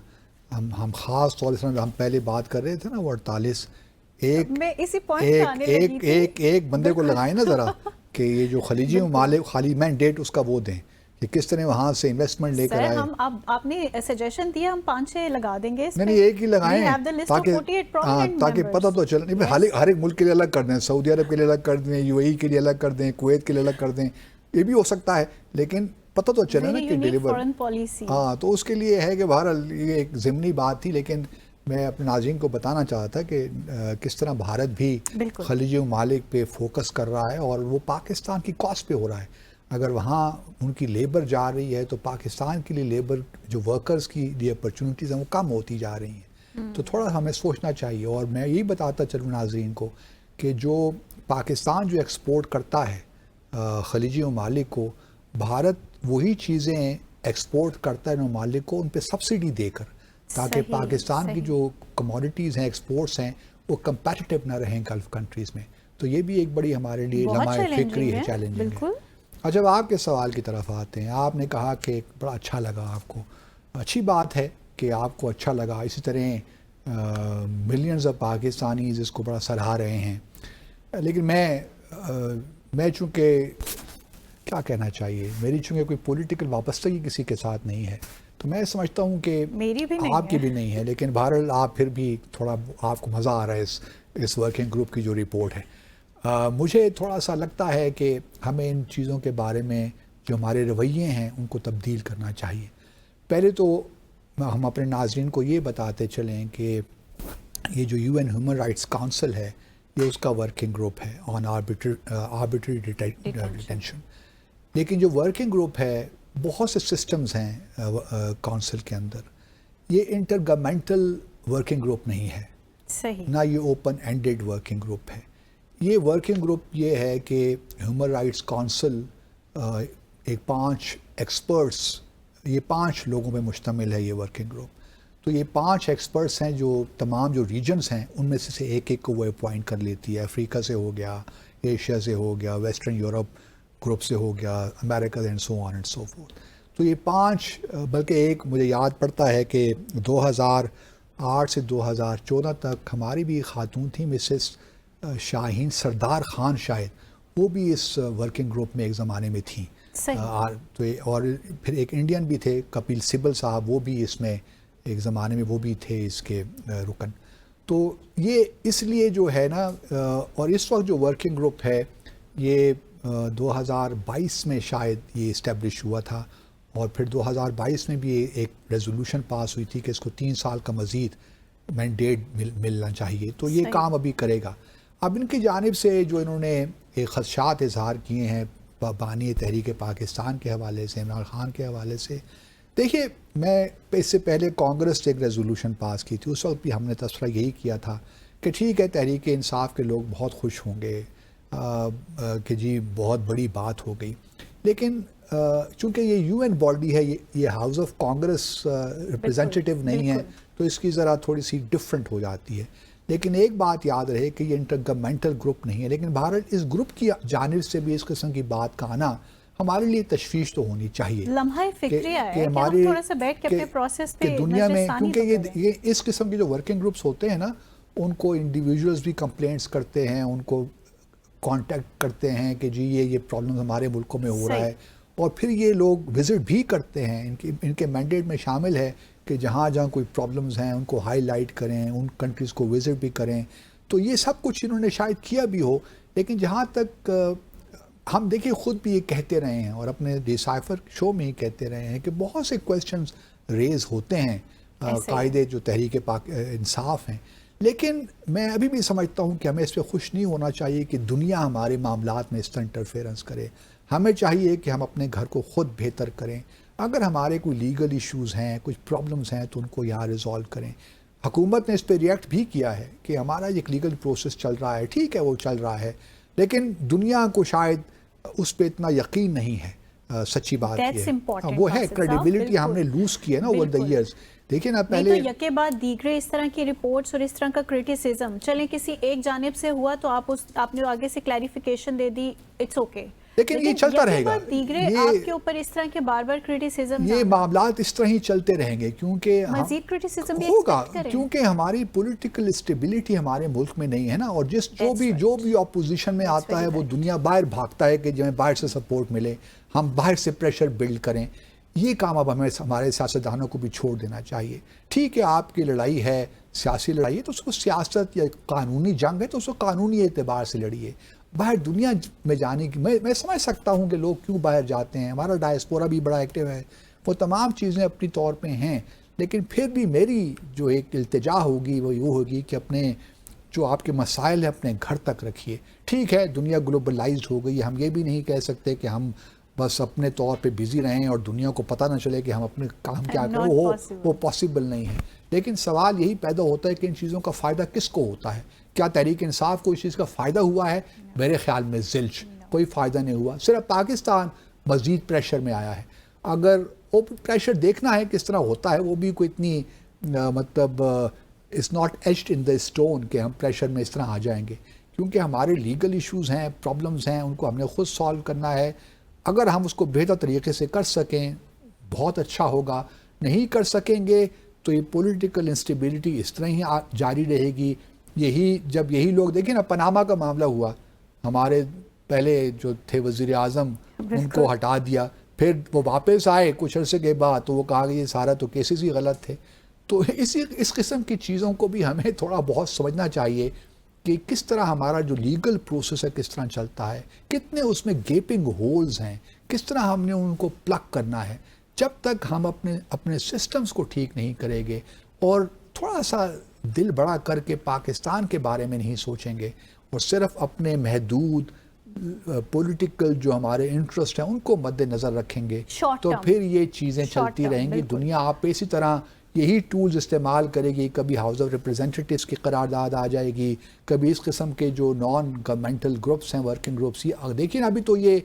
ہم خاص طور سے ہم پہلے بات کر رہے تھے نا، وہ 48 ایک بندے کو لگائیں نا ذرا کہ یہ جو خلیجی ممالک خالی مینڈیٹ اس کا وہ دیں کہ کس طرح وہاں سے انویسٹمنٹ لے کر آئے. آپ نے سجیشن دیا، ہم 5-6 لگا دیں گے. نہیں ایک ہی لگائیں تاکہ پتہ تو چلے. ہر ایک ملک کے لیے الگ کر دیں، سعودی عرب کے لیے الگ کر دیں، یو اے ای کے لیے الگ کر دیں، کویت کے لیے الگ کر دیں، یہ بھی ہو سکتا ہے، لیکن پتہ تو چلے نا کہ ڈیلیور. ہاں تو اس کے لیے ہے کہ بہرحال یہ ایک ضمنی بات تھی، لیکن میں اپنے ناظرین کو بتانا چاہتا تھا کہ کس طرح بھارت بھی خلیجی ممالک پہ فوکس کر رہا ہے، اور وہ پاکستان کی کاسٹ پہ ہو رہا ہے. اگر وہاں ان کی لیبر جا رہی ہے تو پاکستان کے لیے لیبر جو ورکرز کی لیے اپرچونیٹیز ہیں وہ کم ہوتی جا رہی ہیں. تو تھوڑا ہمیں سوچنا چاہیے. اور میں یہی بتاتا چلوں ناظرین کو کہ جو پاکستان جو ایکسپورٹ کرتا ہے خلیجی ممالک کو، بھارت وہی چیزیں ایکسپورٹ کرتا ہے ممالک کو ان پہ سبسڈی دے کر، تاکہ پاکستان کی جو کموڈیٹیز ہیں، ایکسپورٹس ہیں، وہ کمپیٹیٹیو نہ رہیں گلف کنٹریز میں. تو یہ بھی ایک بڑی ہمارے لیے لمحہ فکری ہے، چیلنجنگ ہے. اچھا اب آپ کے سوال کی طرف آتے ہیں. آپ نے کہا کہ بڑا اچھا لگا آپ کو. اچھی بات ہے کہ آپ کو اچھا لگا. اسی طرح ملینز آف پاکستانیز اس کو بڑا سراہ رہے ہیں. لیکن میں چونکہ کیا کہنا چاہیے، میری چونکہ کوئی پولیٹیکل وابستگی کسی کے ساتھ نہیں ہے، تو میں سمجھتا ہوں کہ آپ کی بھی نہیں ہے، لیکن بہرحال آپ پھر بھی تھوڑا آپ کو مزہ آ رہا ہے اس ورکنگ گروپ کی جو رپورٹ ہے. مجھے تھوڑا سا لگتا ہے کہ ہمیں ان چیزوں کے بارے میں جو ہمارے رویے ہیں ان کو تبدیل کرنا چاہیے. پہلے تو ہم اپنے ناظرین کو یہ بتاتے چلیں کہ یہ جو UN ہیومن رائٹس کاؤنسل ہے، یہ اس کا ورکنگ گروپ ہے آن آربیٹری ڈیٹینشن. لیکن جو ورکنگ گروپ ہے، بہت سے سسٹمز ہیں کاؤنسل کے اندر. یہ انٹر گورنمنٹل ورکنگ گروپ نہیں ہے، نہ یہ اوپن اینڈیڈ ورکنگ گروپ ہے. یہ ورکنگ گروپ یہ ہے کہ ہیومن رائٹس کاؤنسل ایک 5 ایکسپرٹس، یہ 5 لوگوں پہ مشتمل ہے یہ ورکنگ گروپ. تو یہ 5 ایکسپرٹس ہیں جو تمام جو ریجنز ہیں ان میں سے ایک کو وہ اپوائنٹ کر لیتی ہے. افریقہ سے ہو گیا، ایشیا سے ہو گیا، ویسٹرن یورپ گروپ سے ہو گیا، امریکہ and so on and so forth. تو یہ 5 بلکہ ایک مجھے یاد پڑتا ہے کہ 2008 سے 2014 تک ہماری بھی خاتون تھیں، مسز شاہین سردار خان، شاید وہ بھی اس ورکنگ گروپ میں ایک زمانے میں تھیں. اور پھر ایک انڈین بھی تھے کپل سبل صاحب، وہ بھی اس میں ایک زمانے میں وہ بھی تھے اس کے رکن. تو یہ اس لیے جو ہے نا، اور اس وقت جو ورکنگ گروپ ہے یہ 2022 میں شاید یہ اسٹیبلش ہوا تھا، اور پھر 2022 میں بھی ایک ریزولوشن پاس ہوئی تھی کہ اس کو 3 سال کا مزید مینڈیٹ ملنا چاہیے. تو یہ کام ابھی کرے گا. اب ان کی جانب سے جو انہوں نے ایک خدشات اظہار کیے ہیں بانی تحریک پاکستان کے حوالے سے، عمران خان کے حوالے سے، دیکھیے میں اس سے پہلے کانگریس سے ایک ریزولوشن پاس کی تھی، اس وقت بھی ہم نے تذکرہ یہی کیا تھا کہ ٹھیک ہے تحریک انصاف کے لوگ بہت خوش ہوں گے کہ جی بہت بڑی بات ہو گئی. لیکن چونکہ یہ UN باڈی ہے، یہ ہاؤس آف کانگریس ریپرزینٹیٹیو نہیں ہے، تو اس کی ذرا تھوڑی سی ڈفرینٹ ہو جاتی ہے. لیکن ایک بات یاد رہے کہ یہ انٹر گورنمنٹل گروپ نہیں ہے. لیکن بھارت اس گروپ کی جانب سے بھی اس قسم کی بات کا آنا ہمارے لیے تشویش تو ہونی چاہیے لمحہ فکریہ ہے کہ ہم تھوڑا سا بیٹھ کے اپنے پروسیس پہ دنیا میں، کیونکہ یہ اس قسم کے جو ورکنگ گروپس ہوتے ہیں نا، ان کو انڈیویجولز بھی کمپلینٹس کرتے ہیں، ان کو کانٹیکٹ کرتے ہیں کہ جی یہ پرابلم ہمارے ملکوں میں ہو رہا ہے، اور پھر یہ لوگ وزٹ بھی کرتے ہیں. ان کے مینڈیٹ میں شامل ہے کہ جہاں جہاں کوئی پرابلمز ہیں ان کو ہائی لائٹ کریں, ان کنٹریز کو وزٹ بھی کریں. تو یہ سب کچھ انہوں نے شاید کیا بھی ہو, لیکن جہاں تک ہم دیکھیں خود بھی یہ کہتے رہے ہیں اور اپنے ڈیسائفر شو میں ہی کہتے رہے ہیں کہ بہت سے کویسچنز ریز ہوتے ہیں قاعدے جو تحریک انصاف ہیں, لیکن میں ابھی بھی سمجھتا ہوں کہ ہمیں اس پہ خوش نہیں ہونا چاہیے کہ دنیا ہمارے معاملات میں اس طرح انٹرفیئرنس کرے. ہمیں چاہیے کہ ہم اپنے گھر کو خود بہتر کریں. اگر ہمارے کوئی لیگل ایشوز ہیں, کچھ پرابلمز ہیں, تو ان کو یہاں ریزالو کریں. حکومت نے اس پہ ریئیکٹ بھی کیا ہے کہ ہمارا ایک لیگل پروسیس چل رہا ہے, ٹھیک ہے وہ چل رہا ہے, لیکن دنیا کو شاید اس پہ اتنا یقین نہیں ہے. سچی بات یہ ہے وہ ہے کریڈیبلٹی ہم نے لوز کی ہے نا اوور دی ایئرز. دیکھیں نا پہلے تو یکے بعد دیگرے اس طرح کی رپورٹس اور اس طرح کا کرٹیسزم چلیں کسی ایک جانب سے ہوا تو آپ نے آگے سے کلیریفیکیشن دے دی, اٹس اوکے, لیکن یہ چلتا رہے گا. دیگرے آپ کے اوپر اس طرح کے بار بار کرٹیسزم, یہ معاملات اس طرح ہی چلتے رہیں گے کیونکہ مزید کرٹیسزم بھی ہوگا, کیونکہ ہماری پولیٹیکل اسٹیبلٹی ہمارے ملک میں نہیں ہے نا. اور جو بھی اپوزیشن میں آتا ہے وہ دنیا باہر بھاگتا ہے کہ جو باہر سے سپورٹ ملے, ہم باہر سے پریشر بلڈ کریں. یہ کام اب ہمیں ہمارے سیاستدانوں کو بھی چھوڑ دینا چاہیے. ٹھیک ہے آپ کی لڑائی ہے, سیاسی لڑائی ہے, تو اس کو سیاست یا قانونی جنگ ہے تو اس کو قانونی اعتبار سے لڑیے. باہر دنیا میں جانے کی میں سمجھ سکتا ہوں کہ لوگ کیوں باہر جاتے ہیں, ہمارا ڈائسپورا بھی بڑا ایکٹیو ہے, وہ تمام چیزیں اپنی طور پہ ہیں, لیکن پھر بھی میری جو ایک التجا ہوگی وہ یہ ہوگی کہ اپنے جو آپ کے مسائل ہیں اپنے گھر تک رکھیے. ٹھیک ہے دنیا گلوبلائزڈ ہو گئی, ہم یہ بھی نہیں کہہ سکتے کہ ہم بس اپنے طور پہ بزی رہیں اور دنیا کو پتہ نہ چلے کہ ہم اپنے کام کیا کریں, وہ پاسبل نہیں ہے. لیکن سوال یہی پیدا ہوتا ہے کہ ان چیزوں کا فائدہ کس کو ہوتا ہے. کیا تحریک انصاف کو اس چیز کا فائدہ ہوا ہے؟ میرے خیال میں زلچ کوئی فائدہ نہیں ہوا. صرف پاکستان مزید پریشر میں آیا ہے. اگر وہ پریشر دیکھنا ہے کس طرح ہوتا ہے, وہ بھی کوئی اتنی مطلب it's not etched in the stone کہ ہم پریشر میں اس طرح آ جائیں گے, کیونکہ ہمارے لیگل ایشوز ہیں, پرابلمز ہیں, ان کو ہم نے خود سالو کرنا ہے. اگر ہم اس کو بہتر طریقے سے کر سکیں بہت اچھا ہوگا, نہیں کر سکیں گے تو یہ پولیٹیکل انسٹیبلٹی اس طرح ہی جاری رہے گی. جب یہی لوگ دیکھیں نا, پاناما کا معاملہ ہوا, ہمارے پہلے جو تھے وزیر اعظم ان کو ہٹا دیا, پھر وہ واپس آئے کچھ عرصے کے بعد تو وہ کہا کہ یہ سارا تو کیسز ہی غلط تھے. تو اس قسم کی چیزوں کو بھی ہمیں تھوڑا بہت سمجھنا چاہیے کہ کس طرح ہمارا جو لیگل پروسیس ہے کس طرح چلتا ہے, کتنے اس میں گیپنگ ہولز ہیں, کس طرح ہم نے ان کو پلگ کرنا ہے. جب تک ہم اپنے سسٹمز کو ٹھیک نہیں کریں گے اور تھوڑا سا دل بڑا کر کے پاکستان کے بارے میں نہیں سوچیں گے اور صرف اپنے محدود پولیٹیکل جو ہمارے انٹرسٹ ہیں ان کو مد نظر رکھیں گے تو پھر یہ چیزیں چلتی رہیں گی. دنیا آپ اسی طرح یہی ٹولز استعمال کرے گی, کبھی ہاؤس آف ریپریزنٹیٹیوز کی قرارداد آ جائے گی, کبھی اس قسم کے جو نان گورنمنٹل گروپس ہیں, ورکنگ گروپس, دیکھیں ابھی تو یہ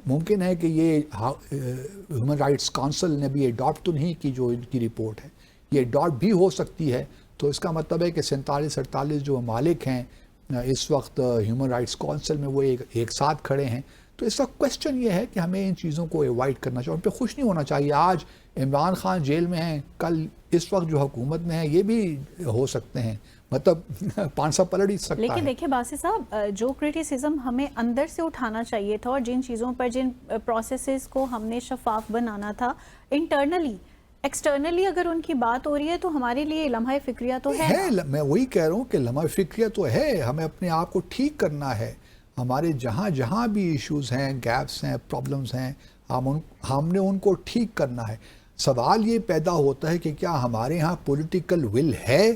ممکن ہے کہ یہ ہیومن رائٹس کونسل نے بھی اڈاپٹ تو نہیں کی جو ان کی رپورٹ ہے, یہ اڈاپٹ بھی ہو سکتی ہے. تو اس کا مطلب ہے کہ 47-48 جو ممالک ہیں اس وقت ہیومن رائٹس کونسل میں وہ ایک ساتھ کھڑے ہیں. تو اس وقت کوشچن یہ ہے کہ ہمیں ان چیزوں کو ایوائڈ کرنا چاہیے, ان پہ خوش نہیں ہونا چاہیے. آج عمران خان جیل میں ہیں, کل اس وقت جو حکومت میں ہیں یہ بھی ہو سکتے ہیں, مطلب پانسا پلٹ ہی سکتا ہے. لیکن دیکھیں باسی صاحب, جو کرٹیسزم ہمیں اندر سے اٹھانا چاہیے تھا اور جن چیزوں پر جن پروسیسز کو ہم نے شفاف بنانا تھا انٹرنلی, ایکسٹرنلی اگر ان کی بات ہو رہی ہے تو ہمارے لیے لمحہ فکریہ تو ہے. میں وہی کہہ رہا ہوں کہ لمحہ فکریہ تو ہے, ہمیں اپنے آپ کو ٹھیک کرنا ہے. ہمارے جہاں بھی ایشوز ہیں, گیپس ہیں, پرابلمز ہیں, ہم نے ان کو ٹھیک کرنا ہے. سوال یہ پیدا ہوتا ہے کہ کیا ہمارے ہاں پولیٹیکل ول ہے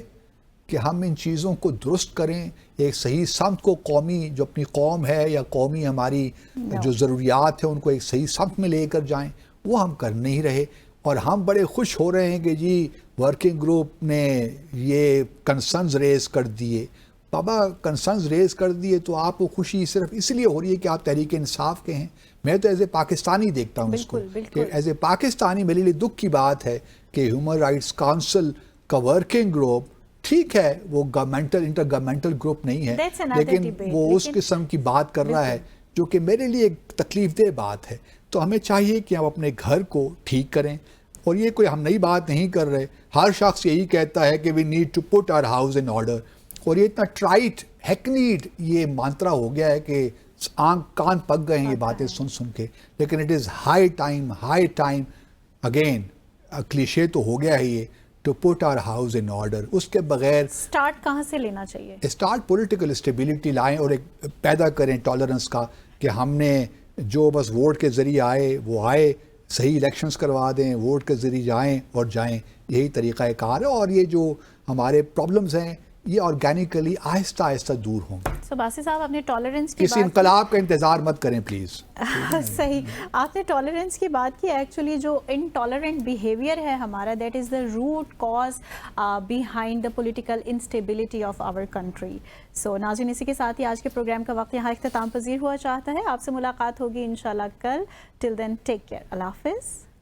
کہ ہم ان چیزوں کو درست کریں, ایک صحیح سمت کو قومی جو اپنی قوم ہے یا قومی ہماری جو ضروریات ہیں ان کو ایک صحیح سمت میں لے کر جائیں. وہ ہم کر نہیں رہے اور ہم بڑے خوش ہو رہے ہیں کہ جی ورکنگ گروپ نے یہ کنسرنز ریز کر دیے. بابا کنسرنز ریز کر دیے تو آپ کو خوشی صرف اس لیے ہو رہی ہے کہ آپ تحریک انصاف کے ہیں. میں تو ایز اے پاکستانی دیکھتا ہوں اس کو کہ ایز اے پاکستانی میرے لیے دکھ کی بات ہے کہ ہیومن رائٹس کونسل کا ورکنگ گروپ ٹھیک ہے وہ انٹر گورنمنٹل گروپ نہیں ہے, لیکن وہ اس قسم کی بات کر رہا ہے جو کہ میرے لیے ایک تکلیف دہ بات ہے. تو ہمیں چاہیے کہ ہم اپنے گھر کو ٹھیک کریں, اور یہ کوئی ہم نئی بات نہیں کر رہے. ہر شخص یہی کہتا ہے کہ we need to put our house in order, اور یہ اتنا ٹرائٹ ہیکنیڈ یہ مانترا ہو گیا ہے کہ کان پک گئے ہیں یہ باتیں سن کے. لیکن it is high time again cliche تو ہو گیا ہی to put our house in order. اس کے بغیر سٹارٹ کہاں سے لینا چاہیے؟ اسٹارٹ پولیٹیکل اسٹیبلٹی لائیں اور ایک پیدا کریں ٹالرنس کا کہ ہم نے جو بس ووٹ کے ذریعے آئے وہ آئے, صحیح الیکشنز کروا دیں, ووٹ کے ذریعے جائیں اور جائیں, یہی طریقہ کار ہے. اور یہ جو ہمارے پرابلمز ہیں یہ آرگینکلی آہستہ آہستہ دور ہوں گے. سو باسی صاحب آپ نے ٹالرنس کی کسی انقلاب کا انتظار مت کریں پلیز. صحیح, آپ نے ٹالرنس کی بات کی. ایکچولی جو انٹالرنٹ بیہیویئر ہے ہمارا, that is the root cause behind the political instability of our country. So ناظرین, اسی کے ساتھ ہی آج کے پروگرام کا وقت یہاں اختتام پذیر ہوا چاہتا ہے. آپ سے ملاقات ہوگی انشاءاللہ کل. ٹل دین ٹیک کیئر. اللہ حافظ.